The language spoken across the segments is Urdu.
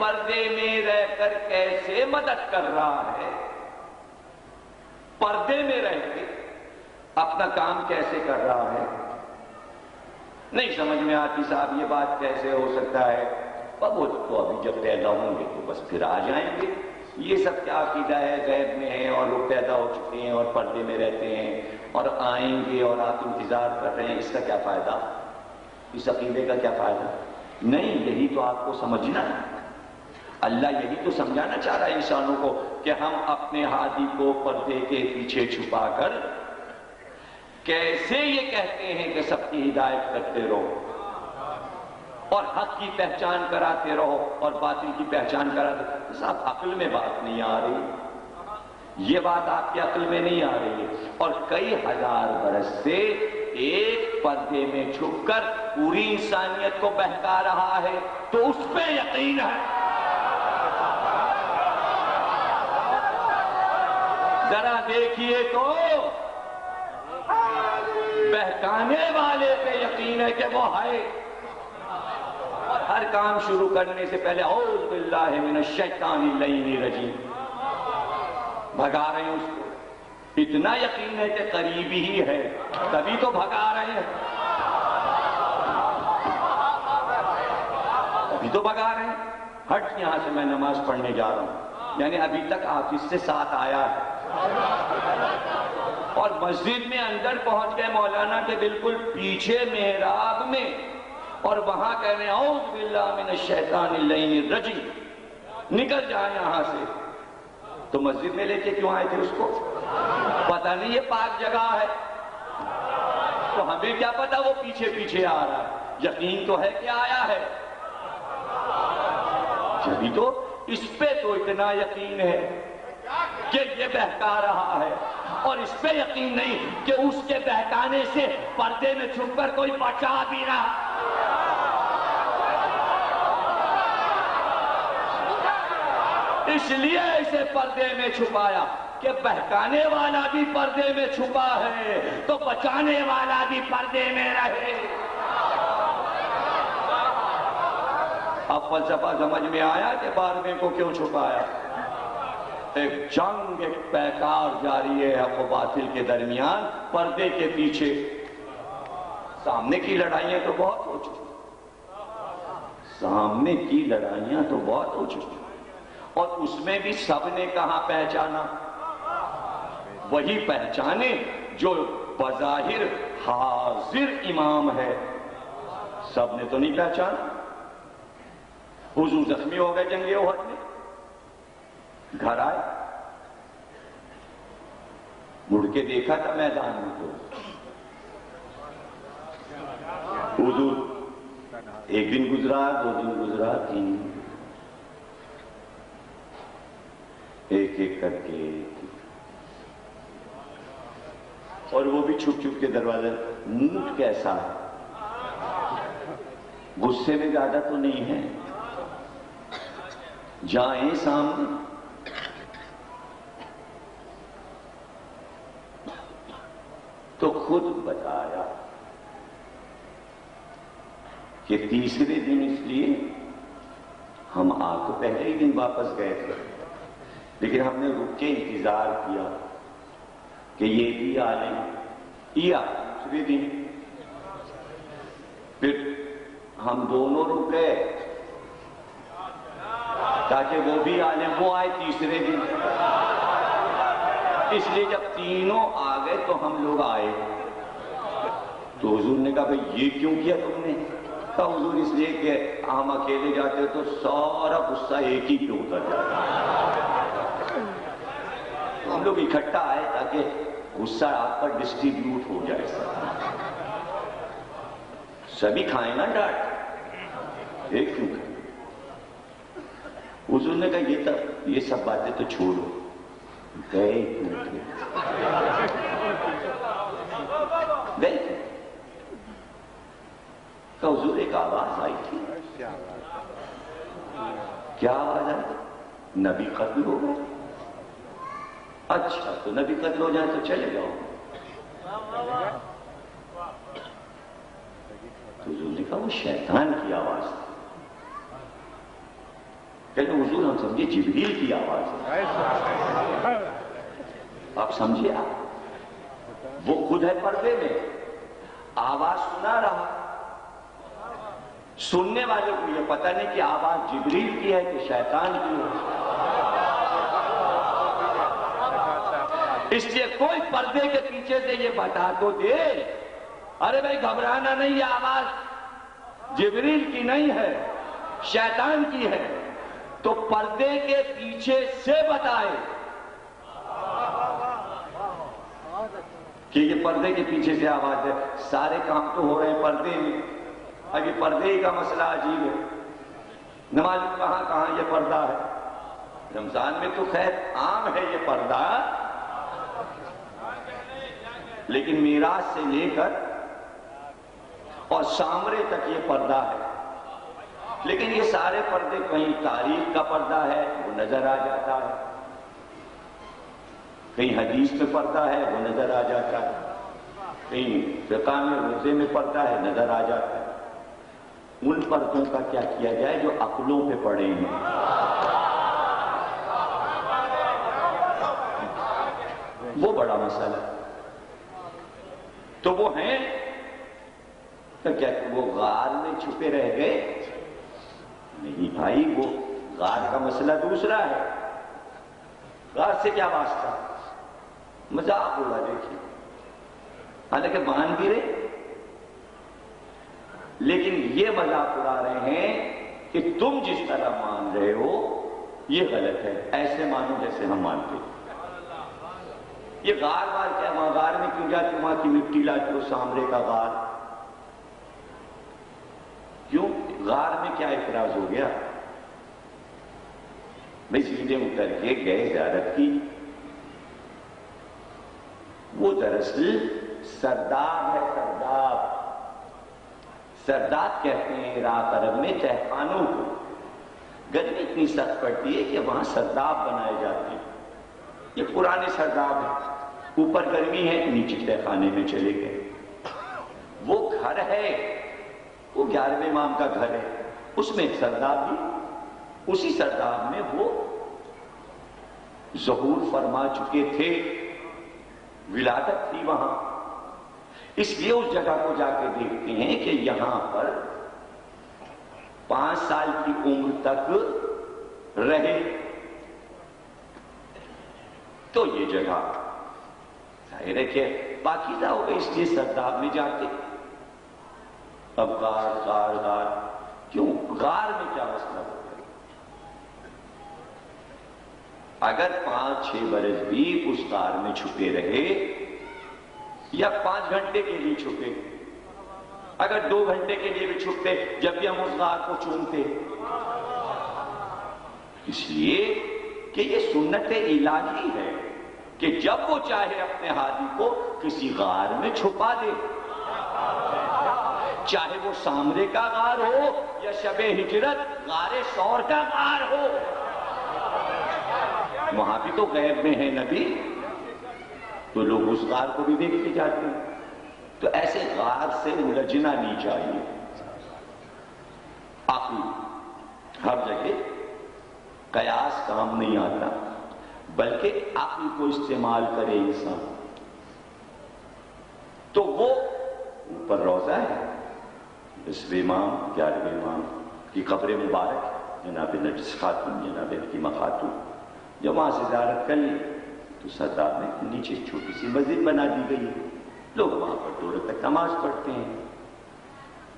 پردے میں رہ کر کیسے مدد کر رہا ہے، پردے میں رہ کے اپنا کام کیسے کر رہا ہے، نہیں سمجھ میں آتی صاحب یہ بات کیسے ہو سکتا ہے۔ وہ تو ابھی جب پیدا ہوں گے تو بس پھر آ جائیں گے، یہ سب کیا عقیدہ ہے، غیب میں ہیں اور وہ پیدا ہو چکے ہیں اور پردے میں رہتے ہیں اور آئیں گے اور آپ انتظار کر رہے ہیں، اس کا کیا فائدہ، اس عقیدے کا کیا فائدہ؟ نہیں، یہی تو آپ کو سمجھنا ہے، اللہ یہی تو سمجھانا چاہ رہا ہے انسانوں کو کہ ہم اپنے ہادی کو پردے کے پیچھے چھپا کر کیسے یہ کہتے ہیں کہ سب کی ہدایت کرتے رہو اور حق کی پہچان کراتے رہو اور باطل کی پہچان کراتے رہو۔ صاحب عقل میں بات نہیں آ رہی، یہ بات آپ کی عقل میں نہیں آ رہی ہے، اور کئی ہزار برس سے ایک پردے میں چھپ کر پوری انسانیت کو بہکا رہا ہے، تو اس پہ یقین ہے۔ ذرا دیکھیے تو بہکانے والے پہ یقین ہے کہ وہ ہے، اور ہر کام شروع کرنے سے پہلے اعوذ باللہ من الشیطان اللعین الرجیم بھگا رہے ہیں اس کو، اتنا یقین ہے کہ قریب ہی ہے تبھی تو بھگا رہے ہیں، ابھی تو بھگا رہے ہیں۔ ہٹ یہاں سے، میں نماز پڑھنے جا رہا ہوں، یعنی ابھی تک آپ اس سے ساتھ آیا ہے، اور مسجد میں اندر پہنچ گئے مولانا کے بالکل پیچھے محراب میں، اور وہاں کہہ رہے ہیں اعوذ باللہ من الشیطان اللعین الرجیم، نکل جائیں یہاں سے۔ تو مسجد میں لے کے کیوں آئے تھے اس کو؟ پتہ نہیں یہ پاک جگہ ہے، تو ہمیں کیا پتا وہ پیچھے پیچھے آ رہا ہے، یقین تو ہے کہ آیا ہے، جبھی تو اس پہ تو اتنا یقین ہے کہ یہ بہکا رہا ہے، اور اس پہ یقین نہیں کہ اس کے بہکانے سے پردے میں چھپ کر کوئی بچا بھی رہا۔ اس لیے اسے پردے میں چھپایا کہ بہکانے والا بھی پردے میں چھپا ہے تو بچانے والا بھی پردے میں رہے۔ اب فلسفہ سمجھ میں آیا کہ بارہویں کو کیوں چھپایا؟ ایک جنگ، ایک پیکار جاری ہے حق و باطل کے درمیان، پردے کے پیچھے۔ سامنے کی لڑائیاں تو بہت ہو چکی، سامنے کی لڑائیاں تو بہت ہو چکی، اور اس میں بھی سب نے کہاں پہچانا؟ وہی پہچانے جو بظاہر حاضر امام ہے، سب نے تو نہیں پہچانا۔ حضور زخمی ہو گئے جنگ احد میں، گھر آئے، مڑ کے دیکھا تھا میدان میں تو حضور ایک دن گزرا، 2 دن گزرا، 3 دن، ایک ایک کر کے، اور وہ بھی چھپ چھپ کے دروازے۔ موڈ کیسا ہے؟ غصے میں زیادہ تو نہیں ہے، جائیں سامنے، تو خود بتایا کہ تیسرے دن اس لیے ہم آ تو پہلے ہی دن واپس گئے تھے، لیکن ہم نے رک کے انتظار کیا کہ یہ بھی آ لیں، یا دوسرے دن پھر ہم دونوں رک گئے تاکہ وہ بھی آ لیں، وہ آئے تیسرے دن، اس لیے جب تینوں آ گئے تو ہم لوگ آئے۔ تو حضور نے کہا بھئی یہ کیوں کیا تم نے؟ کہا حضور اس لیے کہ ہم اکیلے جاتے تو سارا غصہ ایک ہی پہ اتر جاتا، ہم لوگ اکٹھا آئے تاکہ غصہ آپ پر ڈسٹریبیوٹ ہو جائے، سبھی کھائیں نا ڈانٹ، ایک کیوں کھائیں؟ حضور نے کہا یہ سب باتیں تو چھوڑو، گئے کیوں تھے؟ گئے تھے؟ کہ حضور ایک آواز آئی تھی۔ کیا آواز آئی؟ نبی قتل ہو گئے۔ اچھا تو نبی قتل ہو جائے تو چلے جاؤ۔ تو حضور نے کہا وہ شیطان کی آواز تھی۔ کہتے ہیں حضور ہم سمجھے جبریل کی آواز ہے. آپ سمجھے آپ وہ خود ہے پردے میں آواز سنا رہا, سننے والے کو یہ پتہ نہیں کہ آواز جبریل کی ہے کہ شیطان کی ہے. اس لیے کوئی پردے کے پیچھے سے یہ بتا تو دے, ارے بھائی گھبرانا نہیں, یہ آواز جبریل کی نہیں ہے شیطان کی ہے, تو پردے کے پیچھے سے بتائے کہ یہ پردے کے پیچھے سے آواز ہے. سارے کام تو ہو رہے ہیں پردے میں, اب یہ پردے کا مسئلہ عجیب ہے. نماز کہاں کہاں یہ پردہ ہے, رمضان میں تو خیر عام ہے یہ پردہ, لیکن میراث سے لے کر اور سامرے تک یہ پردہ ہے. لیکن یہ سارے پردے کہیں تاریخ کا پردہ ہے وہ نظر آ جاتا ہے, کہیں حدیث میں پردہ ہے وہ نظر آ جاتا ہے, کہیں فقہ میں روزے میں پردہ ہے نظر آ جاتا ہے. ان پردوں کا کیا کیا جائے جو عقلوں پہ پڑے ہیں؟ وہ بڑا مسئلہ ہے. تو وہ ہیں تو کیا وہ غار میں چھپے رہ گئے؟ نہیں بھائی, وہ غار کا مسئلہ دوسرا ہے. غار سے کیا واسطہ, مذاق ہوا دیکھیے, حالانکہ مان بھی رہے, لیکن یہ مذاق اڑا رہے ہیں کہ تم جس طرح مان رہے ہو یہ غلط ہے, ایسے مانو جیسے ہم مانتے ہیں. یہ غار وار کیا, وہاں غار میں کیوں جاتے, وہاں کی مٹی لاتے ہو, سامرے کا غار کیوں, غار میں کیا اعتراض ہو گیا؟ بھئی سیدھے اتر کے گئے زیارت کی. وہ دراصل سرداب ہے, سرداب. سرداب کہتے ہیں عراق عرب میں تہخانوں کو. گرمی اتنی سخت پڑتی ہے کہ وہاں سرداب بنائے جاتے ہیں. یہ پرانے سرداب ہیں, اوپر گرمی ہے, نیچے تہخانے میں چلے گئے. وہ گھر ہے, وہ 11ویں امام کا گھر ہے, اس میں ایک سرداب بھی, اسی سرداب میں وہ ظہور فرما چکے تھے, ولادت تھی وہاں. اس لیے اس جگہ کو جا کے دیکھتے ہیں کہ یہاں پر 5 سال کی عمر تک رہے. تو یہ جگہ ظاہر ہے کہ پاکیزہ ہو گئی, اس لیے سرداب میں جاتے. اب غار غار غار کیوں, غار میں کیا مسئلہ ہو گیا؟ اگر 5-6 برس بھی اس غار میں چھپے رہے یا 5 گھنٹے کے لیے چھپے, اگر 2 گھنٹے کے لیے بھی چھپتے, جب بھی ہم اس غار کو چومتے, اس لیے کہ یہ سنت الہی ہے کہ جب وہ چاہے اپنے ہادی کو کسی غار میں چھپا دے, چاہے وہ سامرے کا غار ہو یا شب ہجرت غار ثور کا غار ہو. وہاں بھی تو غیب میں ہے نبی, تو لوگ اس غار کو بھی دیکھتے جاتے ہیں. تو ایسے غار سے الجھنا نہیں چاہیے. عقل ہر جگہ قیاس کام نہیں آتا, بلکہ عقل کو استعمال کرے انسان. تو وہ اوپر روضہ ہے, 10ویں امام 11ویں امام کی قبر مبارک, جناب نرگس خاتون, جناب حکیمہ خاتون. جب وہاں سے زیارت کر لی تو سرداب میں نیچے چھوٹی سی مسجد بنا دی گئی ہے. لوگ وہاں پر 2 رکعت نماز پڑھتے ہیں,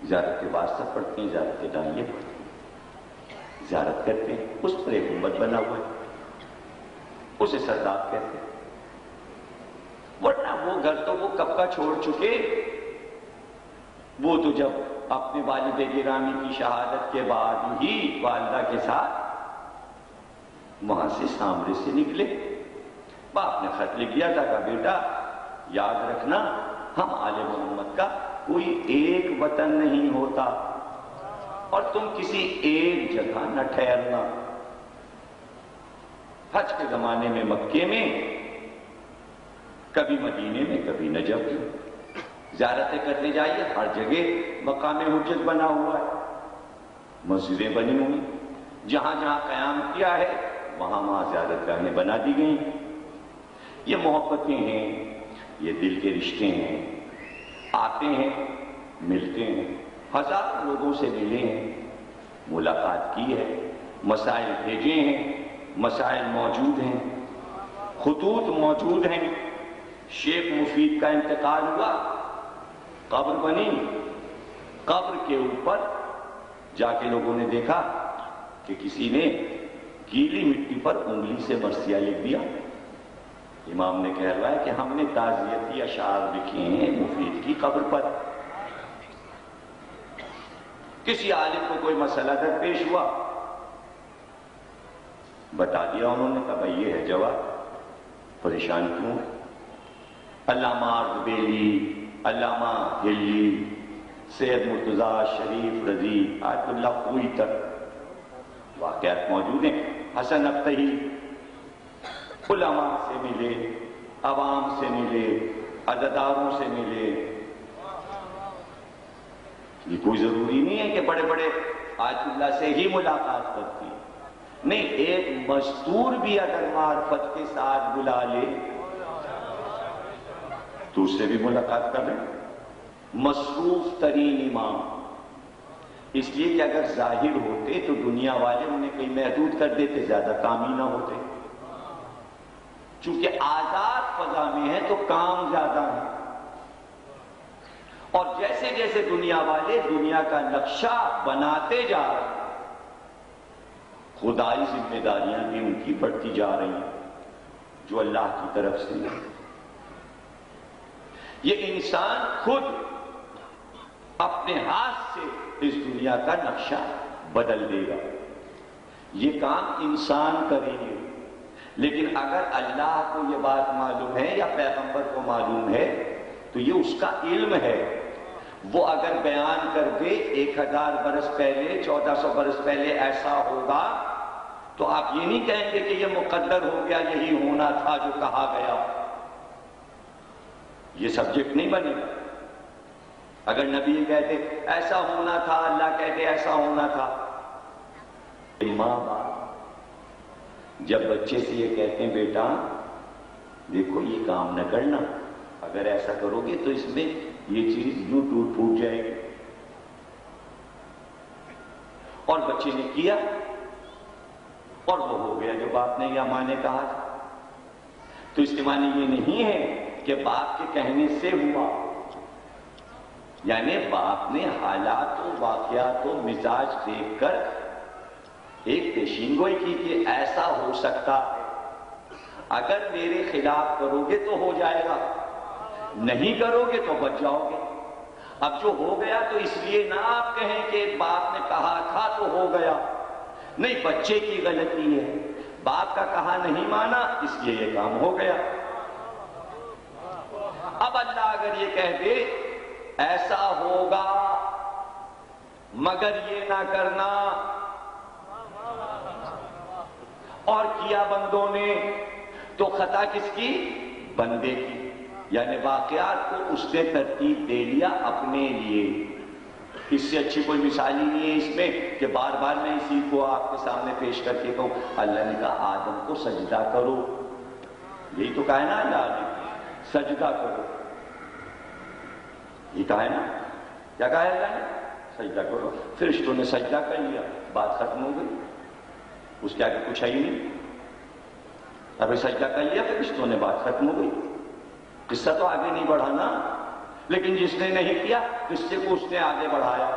زیارت واسطہ پڑھتے ہیں, زیارت دائیں پڑھتے ہیں, زیارت کرتے ہیں. اس پر ایک گنبد بنا ہوا ہے, اسے سرداب کہتے ہیں. ورنہ وہ گھر تو وہ کب کا چھوڑ چکے. وہ تو جب اپنے والد گرامی کی شہادت کے بعد ہی والدہ کے ساتھ وہاں سے سامرے سے نکلے. باپ نے خط لکھ دیا تھا کہ بیٹا یاد رکھنا, ہم آل محمد کا کوئی ایک وطن نہیں ہوتا, اور تم کسی ایک جگہ نہ ٹھہرنا. حج کے زمانے میں مکے میں, کبھی مدینے میں, کبھی نجف میں. زیارتیں کرنے جائیے, ہر جگہ مقام حجت بنا ہوا ہے, مسجدیں بنی ہوئی. جہاں جہاں قیام کیا ہے وہاں وہاں زیارت گاہیں بنا دی گئی. یہ محبتیں ہیں، یہ دل کے رشتے ہیں، آتے ہیں ملتے ہیں. ہزاروں لوگوں سے ملے ہیں، ملاقات کی ہے، مسائل بھیجے ہیں، مسائل موجود ہیں، خطوط موجود ہیں. شیخ مفید کا انتقال ہوا، قبر بنی، قبر کے اوپر جا کے لوگوں نے دیکھا کہ کسی نے گیلی مٹی پر انگلی سے مرثیہ لکھ دیا. امام نے کہہ رہا ہے کہ ہم نے تعزیتی اشعار لکھے ہیں مفید کی قبر پر. کسی عالم کو کوئی مسئلہ درپیش ہوا، بتا دیا انہوں نے، کہا بھائی یہ ہے جواب، پریشان کیوں؟ علامہ اردبیلی، علامہ ہلی، سید مرتضیٰ، شریف رضی، آیت اللہ کوئی تک واقعات موجود ہیں. حسن ابتہی علماء سے ملے، عوام سے ملے، عزاداروں سے ملے. یہ کوئی ضروری نہیں ہے کہ بڑے بڑے آیت اللہ سے ہی ملاقات کرتی، نہیں، ایک مزدور بھی اگر معرفت کے ساتھ بلا لے تو اس سے بھی ملاقات کر لیں. مصروف ترین امام، اس لیے کہ اگر ظاہر ہوتے تو دنیا والے انہیں کہیں محدود کر دیتے، زیادہ کام ہی نہ ہوتے. چونکہ آزاد فضا میں ہے تو کام زیادہ ہے، اور جیسے جیسے دنیا والے دنیا کا نقشہ بناتے جا رہے ہیں، خدائی ذمہ داریاں بھی ان کی بڑھتی جا رہی ہیں جو اللہ کی طرف سے. یہ انسان خود اپنے ہاتھ سے اس دنیا کا نقشہ بدل دے گا. یہ کام انسان کریں گے، لیکن اگر اللہ کو یہ بات معلوم ہے یا پیغمبر کو معلوم ہے تو یہ اس کا علم ہے. وہ اگر بیان کر دے 1000 برس پہلے، 1400 برس پہلے ایسا ہوگا، تو آپ یہ نہیں کہیں گے کہ یہ مقدر ہو گیا، یہی ہونا تھا جو کہا گیا. یہ سبجیکٹ نہیں بنے گا. اگر نبی کہتے ایسا ہونا تھا، اللہ کہتے ایسا ہونا تھا. ماں باپ جب بچے سے یہ کہتے ہیں بیٹا دیکھو یہ کام نہ کرنا، اگر ایسا کرو گے تو اس میں یہ چیز یوں ٹوٹ پھوٹ جائے گی، اور بچے نے کیا اور وہ ہو گیا جو باپ نے یا ماں نے کہا تھا. تو اس کے معنی یہ نہیں ہے کہ باپ کے کہنے سے ہوا، یعنی باپ نے حالات و واقعات و مزاج دیکھ کر ایک پیشین گوئی کی کہ ایسا ہو سکتا ہے، اگر میرے خلاف کرو گے تو ہو جائے گا، نہیں کرو گے تو بچ جاؤ گے. اب جو ہو گیا تو اس لیے نہ آپ کہیں کہ باپ نے کہا تھا تو ہو گیا، نہیں، بچے کی غلطی ہے، باپ کا کہا نہیں مانا اس لیے یہ کام ہو گیا. اب اللہ اگر یہ کہہ دے ایسا ہوگا مگر یہ نہ کرنا، اور کیا بندوں نے، تو خطا کس کی؟ بندے کی. یعنی واقعات کو اس نے ترتیب دے لیا اپنے لیے. اس سے اچھی کوئی مثال ہی نہیں ہے اس میں کہ بار بار میں اسی کو آپ کے سامنے پیش کر کے کہوں اللہ نے کہا آدم کو سجدہ کرو، یہی تو کہا ہے نا اللہ نے، سجدہ کرو. یہ کہا ہے نا، کیا کہا ہے اللہ نے؟ سجدہ کرو. فرشتوں نے سجدہ کر لیا، بات ختم ہو گئی، اس کے آگے کچھ ہے ہی نہیں. ابھی سجدہ کر لیا فرشتوں نے، بات ختم ہو گئی. قصہ تو آگے نہیں بڑھانا، لیکن جس نے نہیں کیا قصے کو اس نے آگے بڑھایا.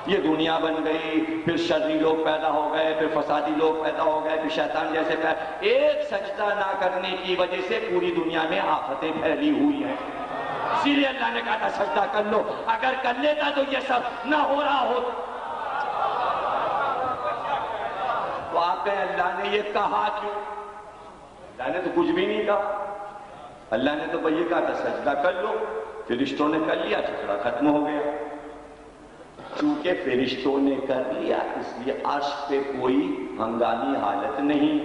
یہ دنیا بن گئی، پھر شرری لوگ پیدا ہو گئے، پھر فسادی لوگ پیدا ہو گئے، پھر شیطان جیسے ایک سجدہ نہ کرنے کی وجہ سے پوری دنیا میں آفتیں پھیلی ہوئی ہیں. اسی لیے اللہ نے کہا تھا سجدہ کر لو، اگر کر لیتا تو یہ سب نہ ہو رہا ہوتا. تو آپ کہیں اللہ نے یہ کہا کیوں؟ اللہ نے تو کچھ بھی نہیں کہا. اللہ نے تو یہ کہا تھا سجدہ کر لو، فرشتوں نے کر لیا، جھگڑا ختم ہو گیا. چونکہ فرشتوں نے کر لیا اس لیے عرش پہ کوئی ہنگامی حالت نہیں.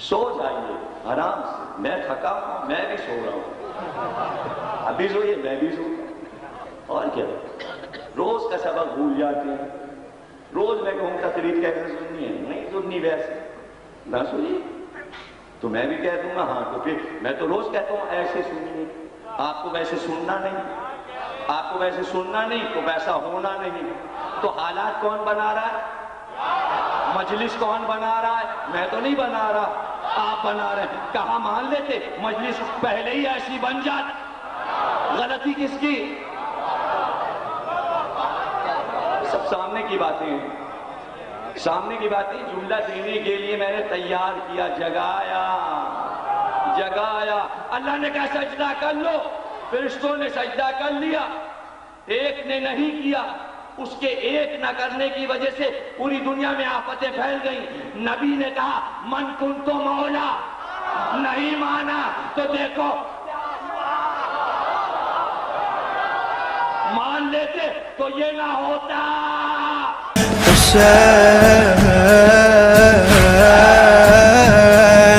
سو جائیے آرام سے، میں تھکا ہوں، میں بھی سو رہا ہوں. ابھی سوئیے، میں بھی سو رہا ہوں. اور کیا روز کا سبق بھول جاتے ہیں. روز میں کہوں تقریر کیسے سننی ہے, نہیں سننی ویسے نہ سنی تو میں بھی کہہ دوں گا ہاں, تو پھر میں تو روز کہتا ہوں ایسے سنیے. آپ کو ویسے سننا نہیں, آپ کو ویسے سننا نہیں تو ویسا ہونا نہیں. تو حالات کون بنا رہا ہے؟ مجلس کون بنا رہا ہے؟ میں تو نہیں بنا رہا, آپ بنا رہے ہیں. کہاں مان لیتے مجلس پہلے ہی ایسی بن جاتی. غلطی کس کی؟ سب سامنے کی باتیں ہیں, سامنے کی باتیں. جملہ دینے کے لیے میں نے تیار کیا, جگایا جگایا. اللہ نے کہا سجدہ کر لو, فرشتوں نے سجدہ کر لیا. ایک نے نہیں کیا, اس کے ایک نہ کرنے کی وجہ سے پوری دنیا میں آفتیں پھیل گئیں. نبی نے کہا من کنتو مولا, نہیں مانا تو دیکھو مان لیتے تو یہ نہ ہوتا.